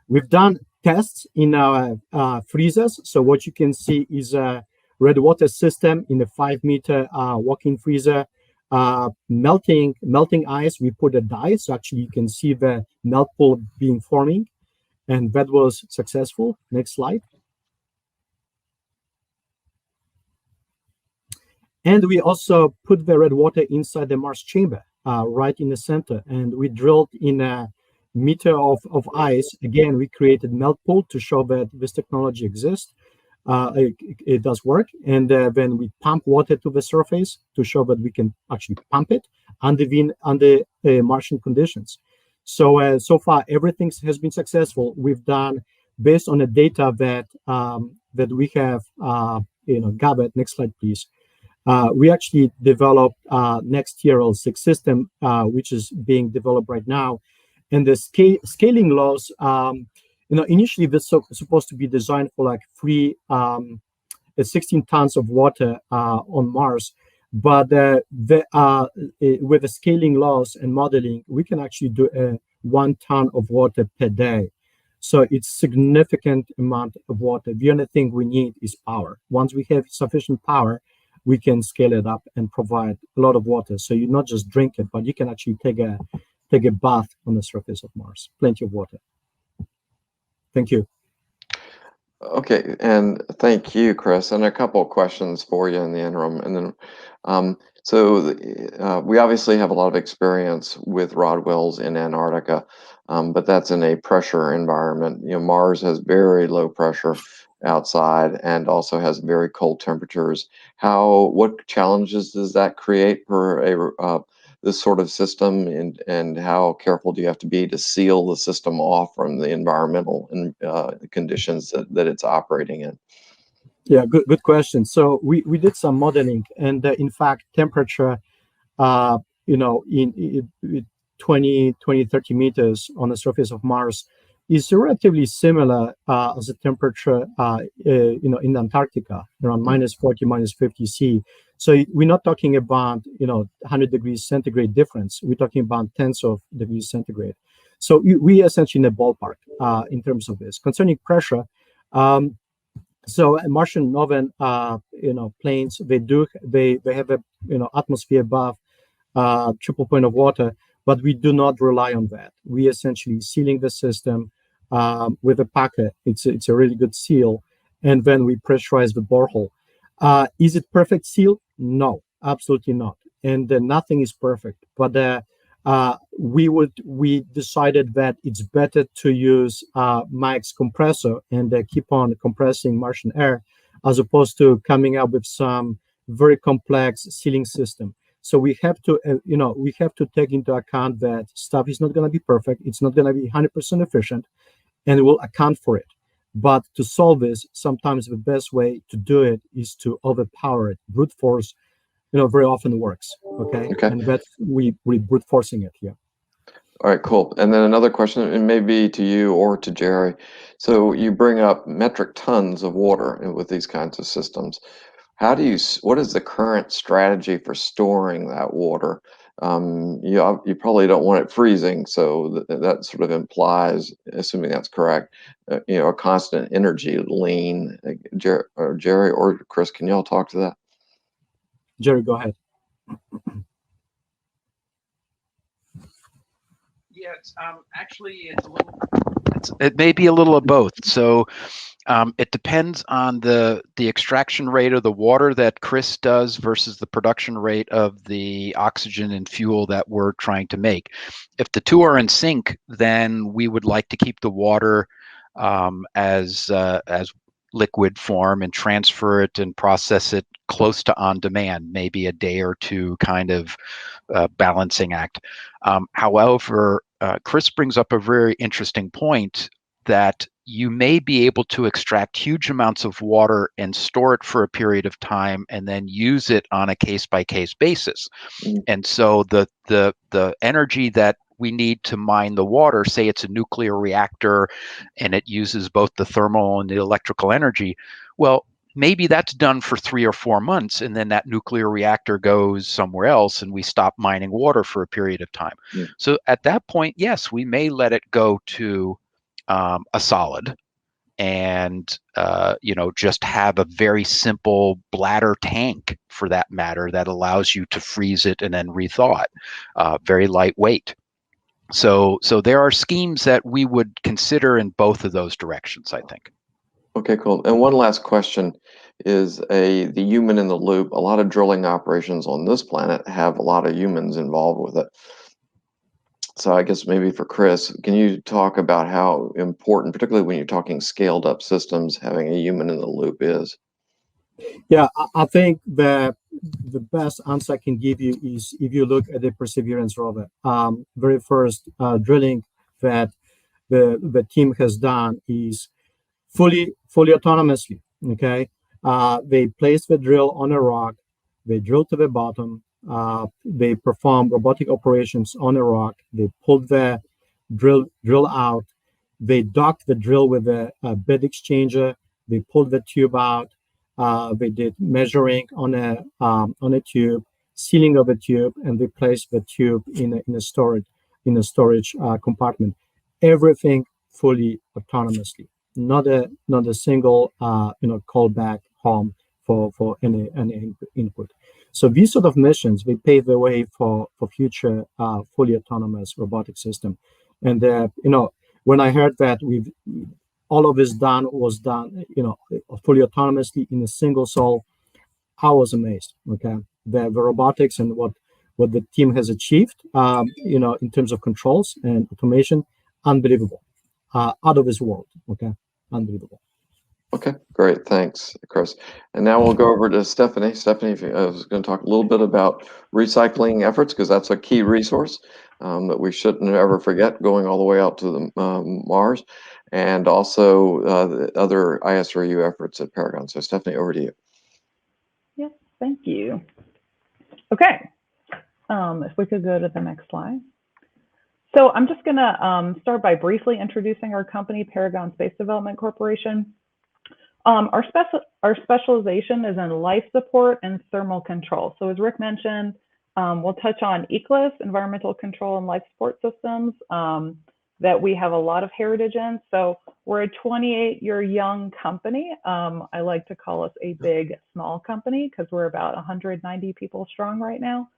We've done tests in our freezers. So what you can see is a red water system in a 5-meter walk-in freezer. Melting ice, we put a dye, so actually you can see the melt pool being forming, and that was successful. Next slide. And we also put the red water inside the Mars chamber, right in the center, and we drilled in a meter of ice. Again, we created melt pool to show that this technology exists. It does work, and then we pump water to the surface to show that we can actually pump it under Martian conditions. So so far everything has been successful. We've done based on the data that we have gathered. Next slide, please. We actually developed next TRL6 system, which is being developed right now, and the scaling laws. Initially this was supposed to be designed for like 16 tons of water on Mars, but with the scaling laws and modeling, we can actually do 1 ton of water per day. So it's significant amount of water. The only thing we need is power. Once we have sufficient power, we can scale it up and provide a lot of water. So you not just drink it, but you can actually take a bath on the surface of Mars. Plenty of water. Thank you. Okay, and thank you, Kris. And a couple of questions for you in the interim. And then, we obviously have a lot of experience with rod wells in Antarctica, but that's in a pressure environment. Mars has very low pressure outside and also has very cold temperatures. What challenges does that create for this sort of system, and how careful do you have to be to seal the system off from the environmental conditions that it's operating in? Yeah, good question. So we did some modeling, and in fact, temperature, in 20, 30 meters on the surface of Mars is relatively similar as the temperature, in Antarctica, around -40, -50 C. So we're not talking about, 100 degrees centigrade difference. We're talking about tens of degrees centigrade. So we essentially in a ballpark in terms of this. Concerning pressure, so Martian northern, plains, they have a, atmosphere above triple point of water, but we do not rely on that. We essentially sealing the system with a packer. It's a really good seal, and then we pressurize the borehole. Is it perfect seal? No, absolutely not. And nothing is perfect. But we decided that it's better to use Mike's compressor and keep on compressing Martian air, as opposed to coming up with some very complex sealing system. So we have to, we have to take into account that stuff is not going to be perfect. It's not going to be 100% efficient, and we'll account for it. But to solve this, sometimes the best way to do it is to overpower it. Brute force, very often works. Okay, Okay. and that we brute forcing it here. All right, cool. And then another question, it may be to you or to Gerry. So you bring up metric tons of water with these kinds of systems. What is the current strategy for storing that water? You probably don't want it freezing, so that sort of implies, assuming that's correct, a constant energy lean. Gerry or Kris, can y'all talk to that? Gerry, go ahead. Yeah, it may be a little of both. So it depends on the extraction rate of the water that Kris does versus the production rate of the oxygen and fuel that we're trying to make. If the two are in sync, then we would like to keep the water as liquid form and transfer it and process it close to on demand, maybe a day or two kind of balancing act. However, Kris brings up a very interesting point that you may be able to extract huge amounts of water and store it for a period of time and then use it on a case-by-case basis. And so the energy that we need to mine the water, say it's a nuclear reactor and it uses both the thermal and the electrical energy, well, maybe that's done for 3 or 4 months, and then that nuclear reactor goes somewhere else and we stop mining water for a period of time. So at that point, yes, we may let it go to a solid and just have a very simple bladder tank, for that matter, that allows you to freeze it and then rethaw it. Very lightweight. So there are schemes that we would consider in both of those directions, I think. Okay, cool. And one last question is the human in the loop. A lot of drilling operations on this planet have a lot of humans involved with it. So I guess maybe for Kris, can you talk about how important, particularly when you're talking scaled up systems, having a human in the loop is? Yeah, I think that the best answer I can give you is if you look at the Perseverance rover. Very first drilling that the team has done is fully autonomously. Okay, they place the drill on a rock, they drill to the bottom, they perform robotic operations on a rock, they pull the drill out, they dock the drill with a bed exchanger, they pulled the tube out, they did measuring on a tube, sealing of the tube, and they placed the tube in a storage compartment. Everything fully autonomously. Not a single callback home for any input. So these sort of missions, they pave the way for future fully autonomous robotic system. And when I heard that all of this was done fully autonomously in a single soul, I was amazed. Okay, the robotics and what the team has achieved, in terms of controls and automation, unbelievable, out of this world. Okay, unbelievable. Okay, great. Thanks, Kris. And now we'll go over to Stephanie. Stephanie, I was going to talk a little bit about recycling efforts, because that's a key resource that we shouldn't ever forget going all the way out to the Mars, and also the other ISRU efforts at Paragon. So Stephanie, over to you. Yes, thank you. Okay, if we could go to the next slide. So I'm just going to start by briefly introducing our company, Paragon Space Development Corporation. Our specialization is in life support and thermal control. So as Rick mentioned, we'll touch on ECLIS, environmental control and life support systems, that we have a lot of heritage in. So we're a 28-year young company. I like to call us a big, small company because we're about 190 people strong right now,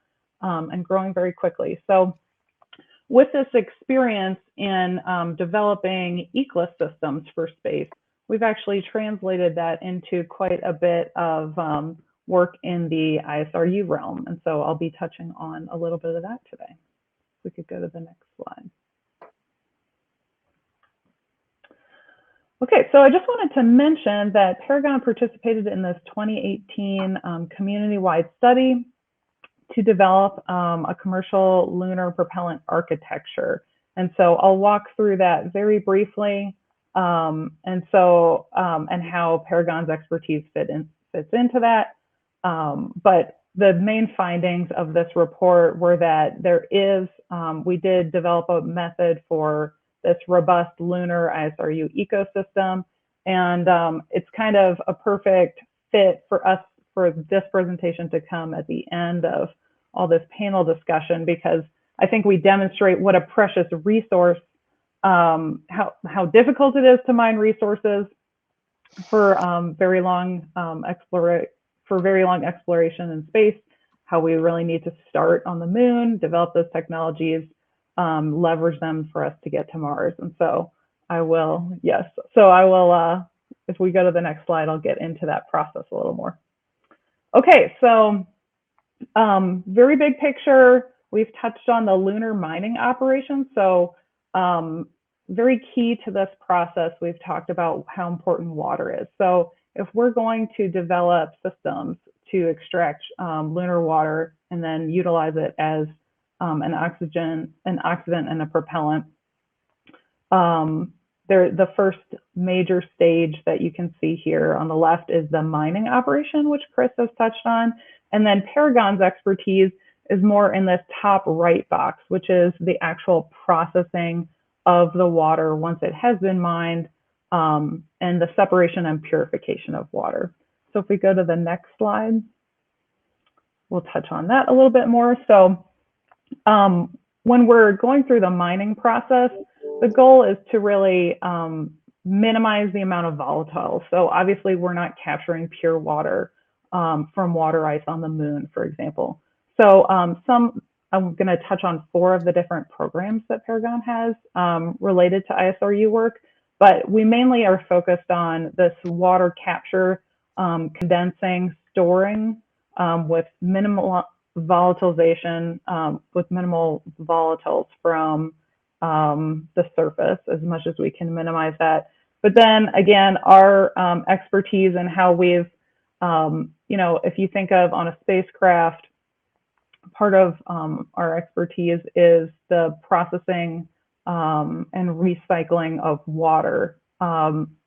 and growing very quickly. So with this experience in developing ECLIS systems for space, we've actually translated that into quite a bit of work in the ISRU realm. And so I'll be touching on a little bit of that today. If we could go to the next slide. Okay, so I just wanted to mention that Paragon participated in this 2018 community-wide study to develop a commercial lunar propellant architecture. And so I'll walk through that very briefly. And so, and how Paragon's expertise fits into that. But the main findings of this report were that there is, we did develop a method for this robust lunar ISRU ecosystem. And it's kind of a perfect fit for us for this presentation to come at the end of all this panel discussion, because I think we demonstrate what a precious resource, how difficult it is to mine resources for very long exploration in space, how we really need to start on the moon, develop those technologies, leverage them for us to get to Mars. And so I will, yes, so I will, if we go to the next slide, I'll get into that process a little more. Okay, so very big picture, we've touched on the lunar mining operation. So very key to this process, we've talked about how important water is. So if we're going to develop systems to extract lunar water and then utilize it as an oxidant and a propellant, the first major stage that you can see here on the left is the mining operation, which Kris has touched on. And then Paragon's expertise is more in this top right box, which is the actual processing of the water once it has been mined, and the separation and purification of water. So if we go to the next slide, we'll touch on that a little bit more. So when we're going through the mining process, the goal is to really minimize the amount of volatiles. So obviously we're not capturing pure water from water ice on the moon, for example. So I'm going to touch on 4 of the different programs that Paragon has related to ISRU work, but we mainly are focused on this water capture, condensing, storing with minimal volatilization, with minimal volatiles from the surface as much as we can minimize that. But then again, our expertise and how we've, you know, if you think of on a spacecraft, part of our expertise is the processing and recycling of water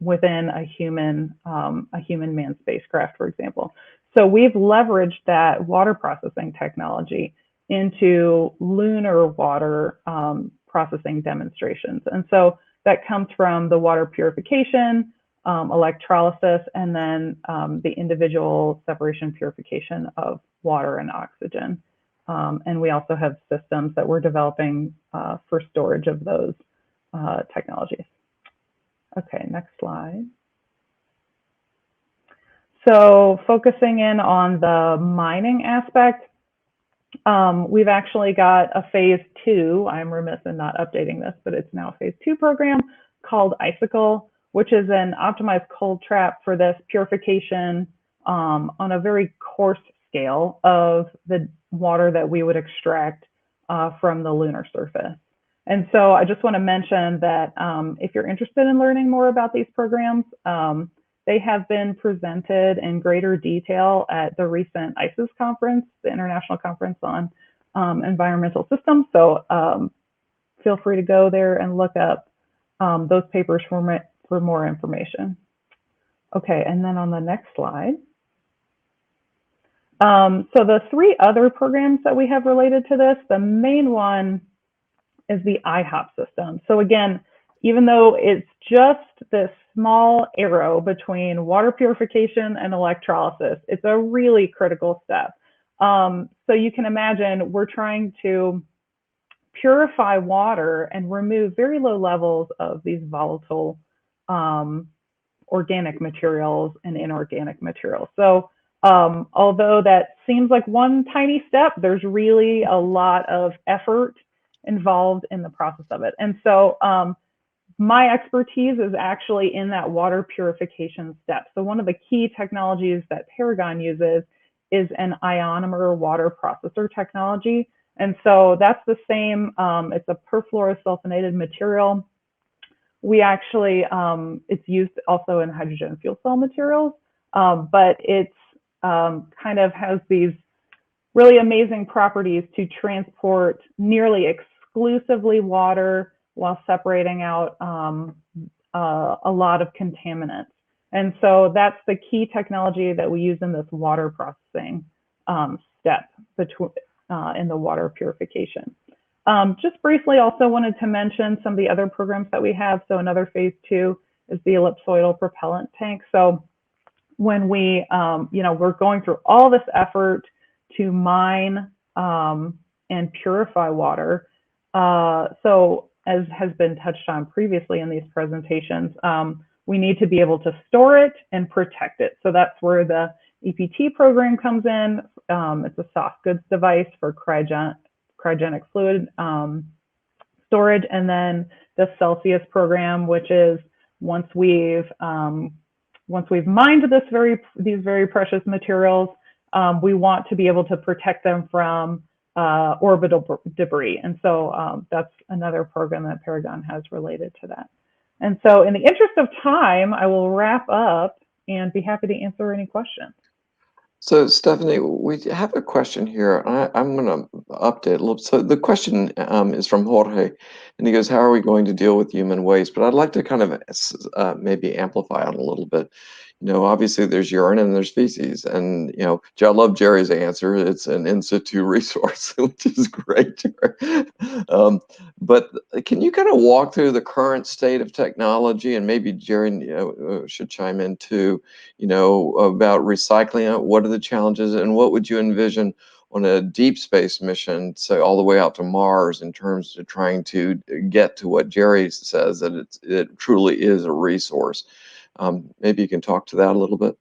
within a human manned spacecraft, for example. So we've leveraged that water processing technology into lunar water processing demonstrations. And so that comes from the water purification, electrolysis, and then the individual separation purification of water and oxygen. And we also have systems that we're developing for storage of those technologies. Okay, next slide. So focusing in on the mining aspect, we've actually got a phase 2. I'm remiss in not updating this, but it's now a phase 2 program called Icicle, which is an optimized cold trap for this purification on a very coarse scale of the water that we would extract from the lunar surface. And so I just want to mention that if you're interested in learning more about these programs, they have been presented in greater detail at the recent ICES conference, the International Conference on Environmental Systems. So feel free to go there and look up those papers for more information. Okay, and then on the next slide. So the 3 other programs that we have related to this, the main one is the IHOP system. So again, even though it's just this small arrow between water purification and electrolysis, it's a really critical step. So you can imagine we're trying to purify water and remove very low levels of these volatile organic materials and inorganic materials. So although that seems like one tiny step, there's really a lot of effort involved in the process of it. And so my expertise is actually in that water purification step. So one of the key technologies that Paragon uses is an ionomer water processor technology. And so that's the same, it's a perfluorosulfonated material. We actually, it's used also in hydrogen fuel cell materials, but it's kind of has these really amazing properties to transport nearly exclusively water while separating out a lot of contaminants. And so that's the key technology that we use in this water processing step in the water purification. Just briefly, also wanted to mention some of the other programs that we have. So another phase 2 is the ellipsoidal propellant tank. So when we, we're going through all this effort to mine and purify water. So as has been touched on previously in these presentations, we need to be able to store it and protect it. So that's where the EPT program comes in. It's a soft goods device for cryogenic fluid storage, and then the Celsius program, which is once we've mined these very precious materials, we want to be able to protect them from orbital debris, and so that's another program that Paragon has related to that. And so, in the interest of time, I will wrap up and be happy to answer any questions. So, Stephanie, we have a question here. I'm going to update a little. So, the question is from Jorge, and he goes, "How are we going to deal with human waste?" But I'd like to kind of maybe amplify on a little bit. Obviously there's urine and there's feces, and I love Gerry's answer. It's an in situ resource, which is great. But can you kind of walk through the current state of technology, and maybe Gerry should chime in too, about recycling it? What are the challenges, and what would you envision on a deep space mission, say all the way out to Mars, in terms of trying to get to what Gerry says, that it truly is a resource? Maybe you can talk to that a little bit.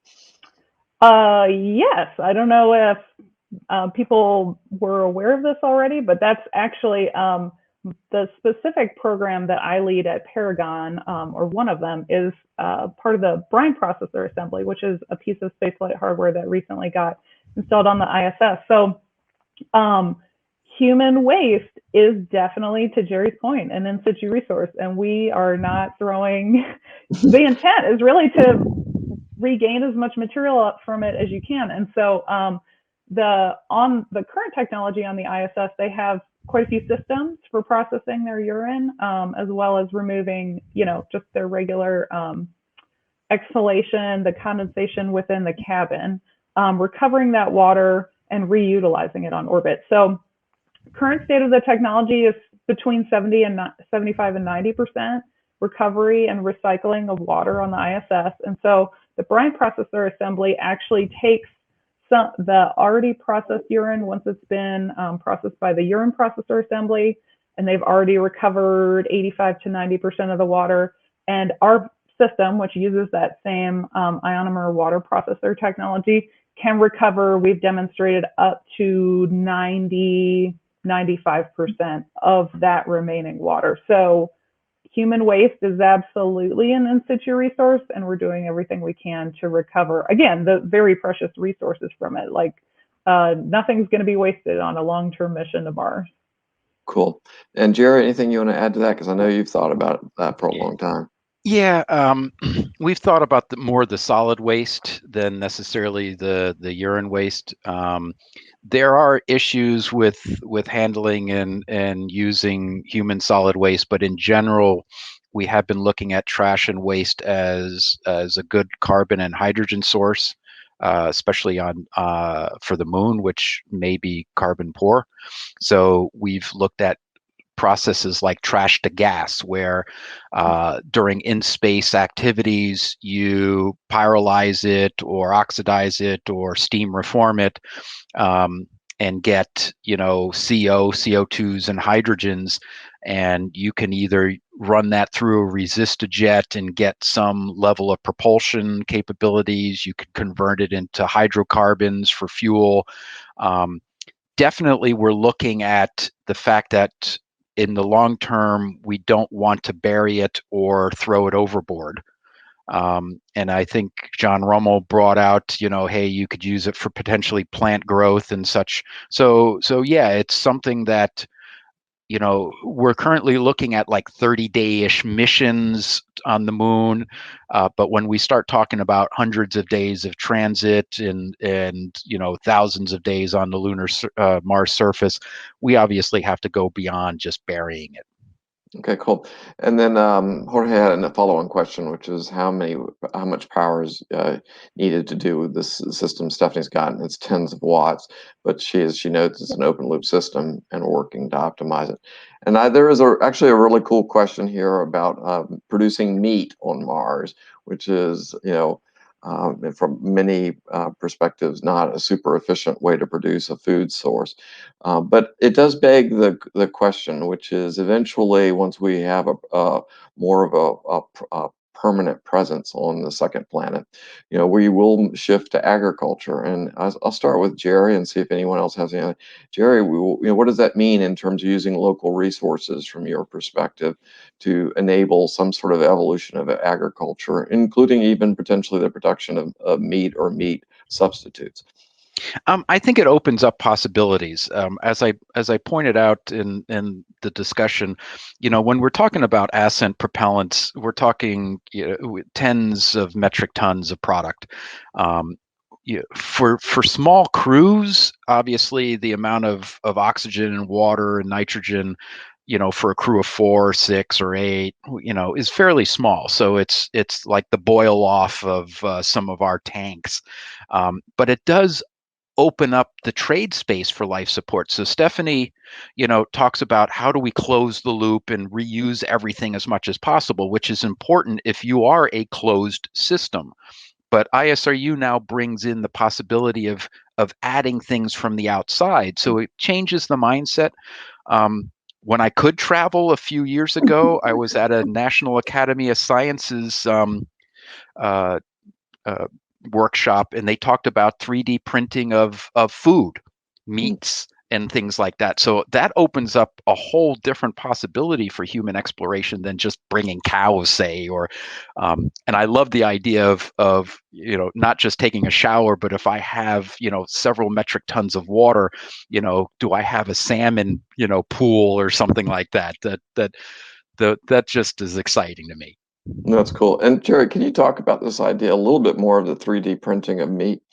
Yes, I don't know if people were aware of this already, but that's actually the specific program that I lead at Paragon, or one of them, is part of the brine processor assembly, which is a piece of spaceflight hardware that recently got installed on the ISS. So human waste is definitely, to Gerry's point, an in situ resource, and we are not throwing. The intent is really to regain as much material up from it as you can. And so on the current technology on the ISS, they have quite a few systems for processing their urine, as well as removing, just their regular exhalation, the condensation within the cabin, recovering that water and reutilizing it on orbit. So current state of the technology is between 75 and 90% recovery and recycling of water on the ISS. And so the brine processor assembly actually takes the already processed urine, once it's been processed by the urine processor assembly, and they've already recovered 85 to 90% of the water. And our system, which uses that same ionomer water processor technology, can recover, we've demonstrated, up to 95% of that remaining water. So human waste is absolutely an in situ resource, and we're doing everything we can to recover, again, the very precious resources from it. Like nothing's going to be wasted on a long-term mission to Mars. Cool. And Gerry, anything you want to add to that? Because I know you've thought about that for a long time. Yeah, we've thought about more the solid waste than necessarily the urine waste. There are issues with handling and using human solid waste, but in general, we have been looking at trash and waste as a good carbon and hydrogen source, especially for the moon, which may be carbon poor. So we've looked at processes like trash to gas, where during in-space activities, you pyrolyze it or oxidize it or steam reform it, and get CO2s and hydrogens, and you can either run that through a resist-a-jet and get some level of propulsion capabilities. You could convert it into hydrocarbons for fuel. Definitely, we're looking at the fact that in the long term, we don't want to bury it or throw it overboard. And I think John Rummel brought out, hey, you could use it for potentially plant growth and such. So yeah, it's something that, we're currently looking at like 30-day-ish missions on the moon. But when we start talking about hundreds of days of transit and thousands of days on the lunar Mars surface, we obviously have to go beyond just burying it. Okay, cool. And then Jorge had a follow-on question, which is how much power is needed to do this system Stephanie's gotten? It's tens of watts, but she notes it's an open loop system and we're working to optimize it. And there is actually a really cool question here about producing meat on Mars, which is, from many perspectives, not a super efficient way to produce a food source. But it does beg the question, which is eventually, once we have more of a permanent presence on the second planet, we will shift to agriculture. And I'll start with Gerry and see if anyone else has any. Gerry, what does that mean in terms of using local resources from your perspective to enable some sort of evolution of agriculture, including even potentially the production of meat or meat substitutes? I think it opens up possibilities. As I pointed out in the discussion, when we're talking about ascent propellants, we're talking tens of metric tons of product. For small crews, obviously the amount of oxygen and water and nitrogen, for a crew of 4, 6, or 8, is fairly small. So it's like the boil off of some of our tanks, but it does open up the trade space for life support. So Stephanie, talks about how do we close the loop and reuse everything as much as possible, which is important if you are a closed system. But ISRU now brings in the possibility of adding things from the outside. So it changes the mindset. When I could travel a few years ago, I was at a National Academy of Sciences workshop, and they talked about 3D printing of food, meats, and things like that. So that opens up a whole different possibility for human exploration than just bringing cows, say, or and I love the idea of not just taking a shower, but if I have several metric tons of water, do I have a salmon pool or something like that? That just is exciting to me. That's cool. And Gerry, can you talk about this idea a little bit more of the 3D printing of meat?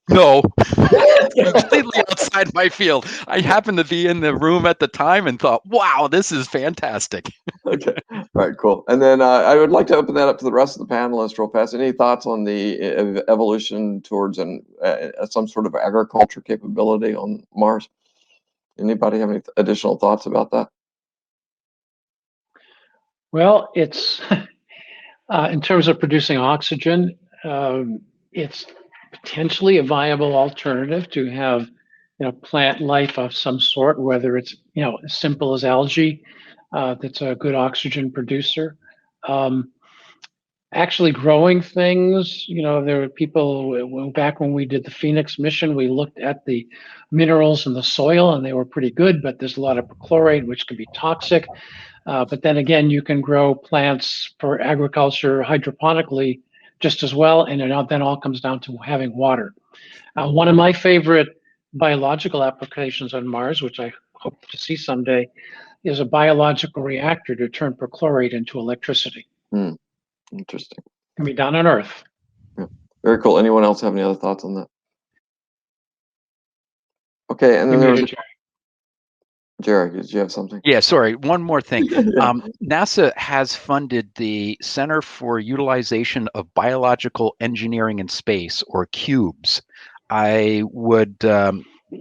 No, completely outside my field. I happened to be in the room at the time and thought, wow, this is fantastic. Okay. All right, cool. And then I would like to open that up to the rest of the panelists real fast. Any thoughts on the evolution towards some sort of agriculture capability on Mars? Anybody have any additional thoughts about that? Well, it's in terms of producing oxygen, it's potentially a viable alternative to have plant life of some sort, whether it's as simple as algae that's a good oxygen producer. Actually growing things, there were people back when we did the Phoenix mission, we looked at the minerals in the soil and they were pretty good, but there's a lot of perchlorate, which can be toxic. But then again, you can grow plants for agriculture hydroponically just as well, and it then all comes down to having water. One of my favorite biological applications on Mars, which I hope to see someday, is a biological reactor to turn perchlorate into electricity. Interesting. It can be done on Earth. Yeah. Very cool. Anyone else have any other thoughts on that? Okay, and then there was Gerry, did you have something? Yeah, sorry. One more thing. NASA has funded the Center for Utilization of Biological Engineering in Space, or CUBES. I would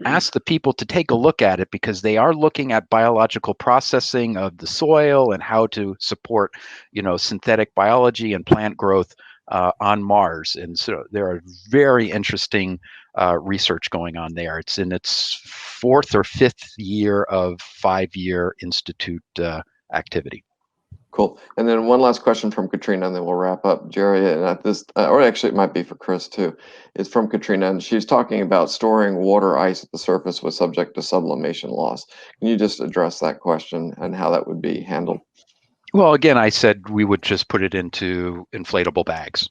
ask the people to take a look at it because they are looking at biological processing of the soil and how to support, synthetic biology and plant growth on Mars. And so there are very interesting research going on there. It's in its 4th or 5th year of 5-year institute activity. Cool. And then one last question from Katrina, and then we'll wrap up. Gerry, and at this, or actually it might be for Kris too. It's from Katrina, and she's talking about storing water ice at the surface was subject to sublimation loss. Can you just address that question and how that would be handled? Well, again, I said we would just put it into inflatable bags.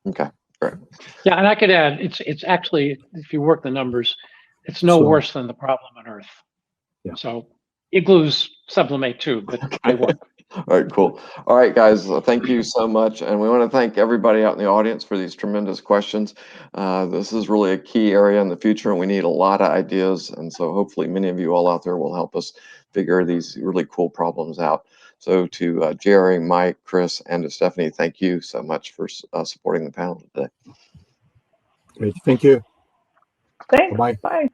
Okay, great. Yeah, and I could add, it's actually, if you work the numbers, it's no worse than the problem on Earth. Yeah. So igloos sublimate too, but they work. All right, cool. All right, guys, thank you so much. And we want to thank everybody out in the audience for these tremendous questions. This is really a key area in the future, and we need a lot of ideas. And so hopefully many of you all out there will help us figure these really cool problems out. So to Gerry, Mike, Kris, and to Stephanie, thank you so much for supporting the panel today. Great. Thank you. Thanks. Bye-bye. Bye.